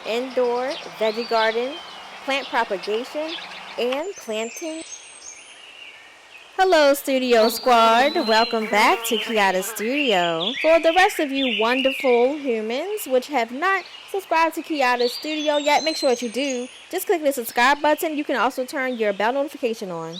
Indoor Veggie Garden, Plant Propagation, and Planting. Hello, Studio Squad. Welcome back to Keiota Studio. For the rest of you wonderful humans which have not subscribed to Keiota Studio yet, make sure that you do. Just click the subscribe button. You can also turn your bell notification on.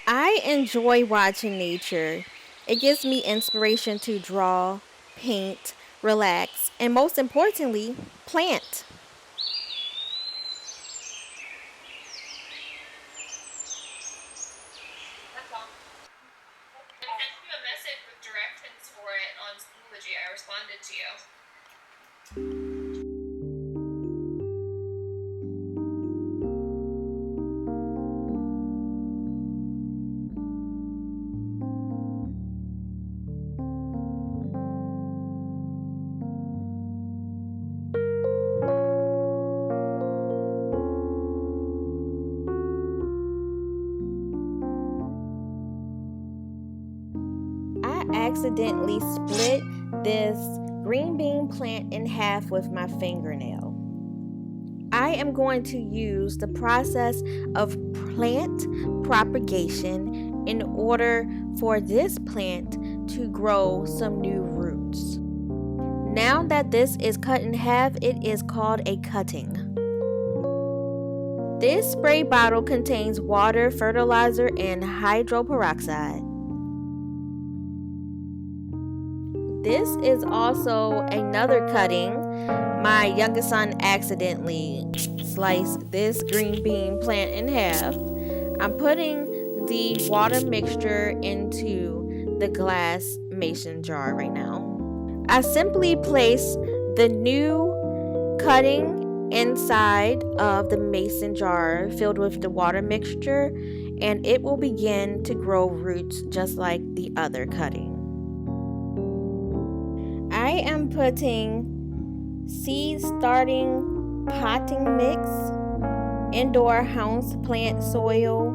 I enjoy watching nature. It gives me inspiration to draw, paint, relax, and most importantly, plant. That's all. I sent you a message with directions for it on Schoology. I responded to you. I accidentally split this green bean plant in half with my fingernail. I am going to use the process of plant propagation in order for this plant to grow some new roots. Now that this is cut in half, it is called a cutting. This spray bottle contains water, fertilizer, and hydroperoxide. This is also another cutting. My youngest son accidentally sliced this green bean plant in half. I'm putting the water mixture into the glass mason jar right now. I simply place the new cutting inside of the mason jar filled with the water mixture, and it will begin to grow roots just like the other cutting. I am putting seed starting potting mix, indoor house plant soil,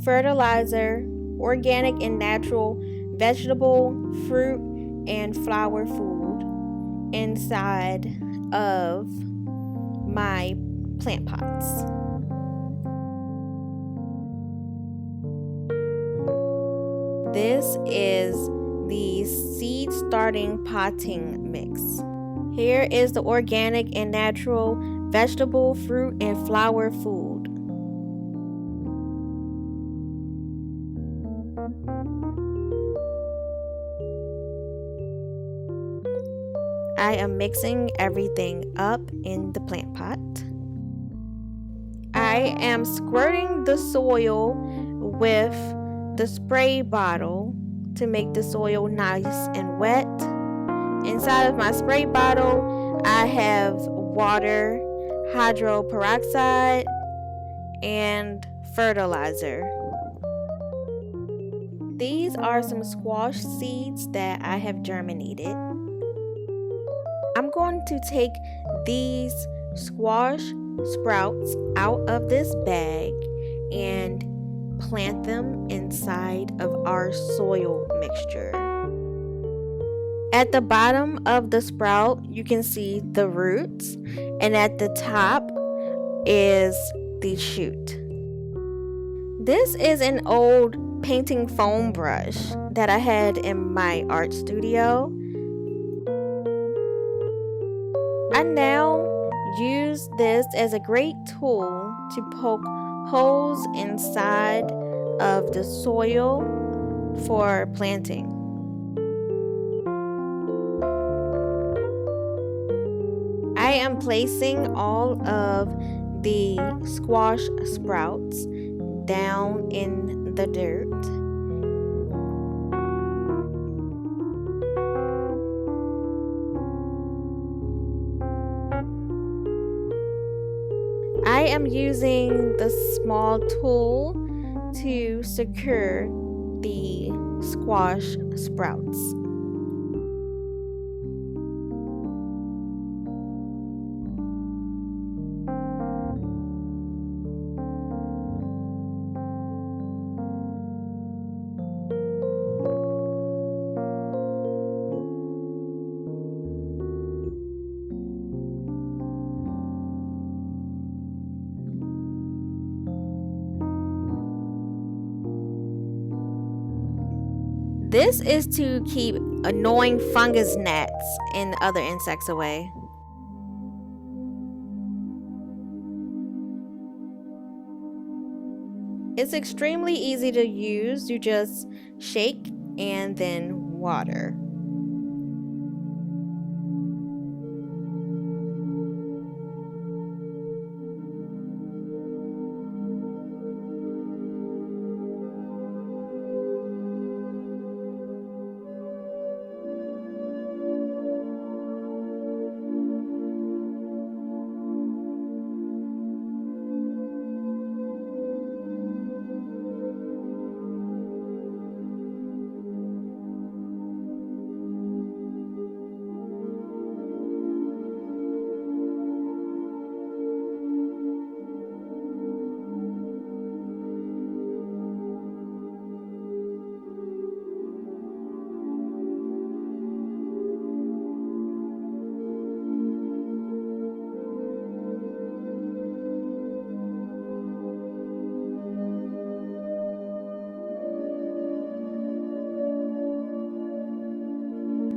fertilizer, organic and natural vegetable, fruit, and flower food inside of my plant pots. This is the seed starting potting mix. Here is the organic and natural vegetable, fruit, and flower food. I am mixing everything up in the plant pot. I am squirting the soil with the spray bottle to make the soil nice and wet. Inside of my spray bottle, I have water, hydroperoxide, and fertilizer. These are some squash seeds that I have germinated. I'm going to take these squash sprouts out of this bag and plant them inside of our soil mixture. At the bottom of the sprout, you can see the roots, and at the top is the shoot. This is an old painting foam brush that I had in my art studio. I now use this as a great tool to poke holes inside of the soil for planting. I am placing all of the squash sprouts down in the dirt. I am using the small tool to secure the squash sprouts. This is to keep annoying fungus gnats and other insects away. It's extremely easy to use. You just shake and then water.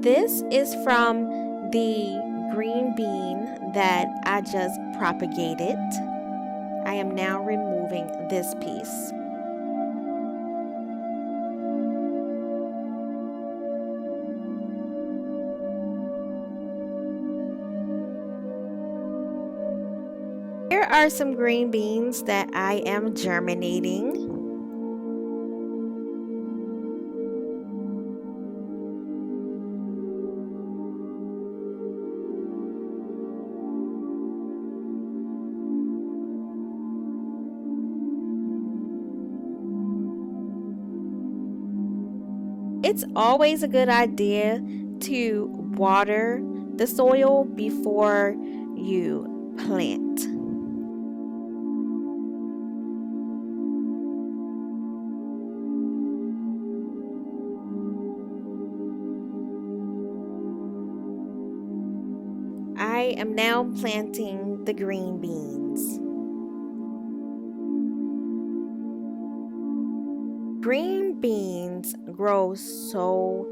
This is from the green bean that I just propagated. I am now removing this piece. Here are some green beans that I am germinating. It's always a good idea to water the soil before you plant. I am now planting the green beans. Green beans grow so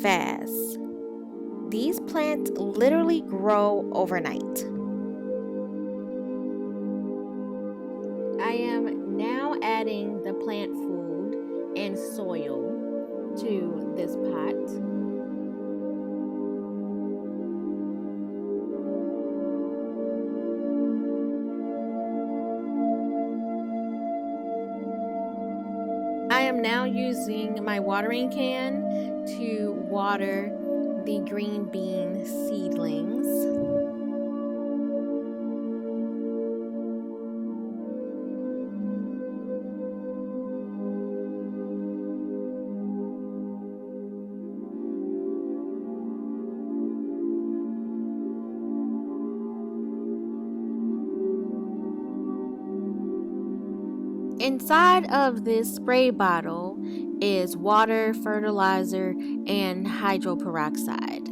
fast. These plants literally grow overnight. I am now adding the plant food and soil to this pot. I am now using my watering can to water the green bean seedlings. Inside of this spray bottle is water, fertilizer, and hydroperoxide.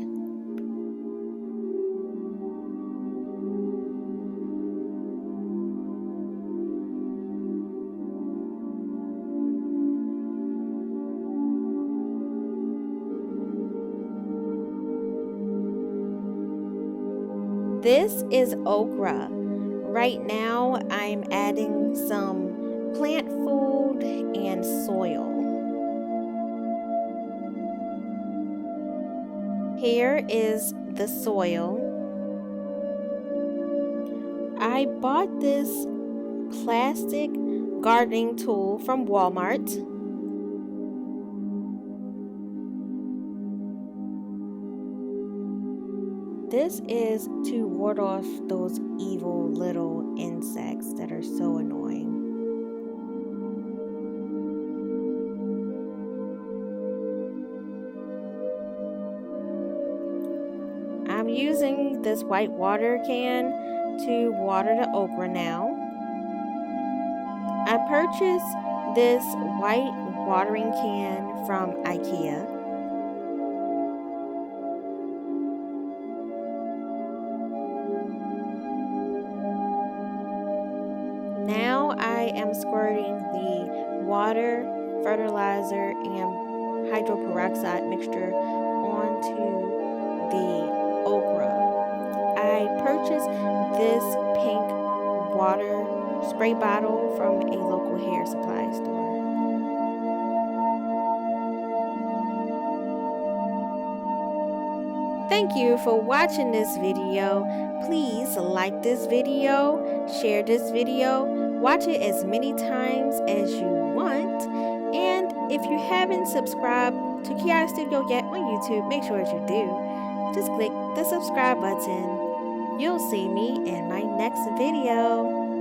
This is okra. Right now I'm adding some plant food and soil. Here is the soil. I bought this plastic gardening tool from Walmart. This is to ward off those evil little insects that are so annoying. I'm using this white water can to water the okra now. I purchased this white watering can from IKEA. Now I am squirting the water, fertilizer, and hydroperoxide mixture onto the okra. I purchased this pink water spray bottle from a local hair supply store. Thank you for watching this video. Please like this video, share this video, watch it as many times as you want. And if you haven't subscribed to Keiota Studio yet on YouTube, make sure that you do. Just click the subscribe button. You'll see me in my next video.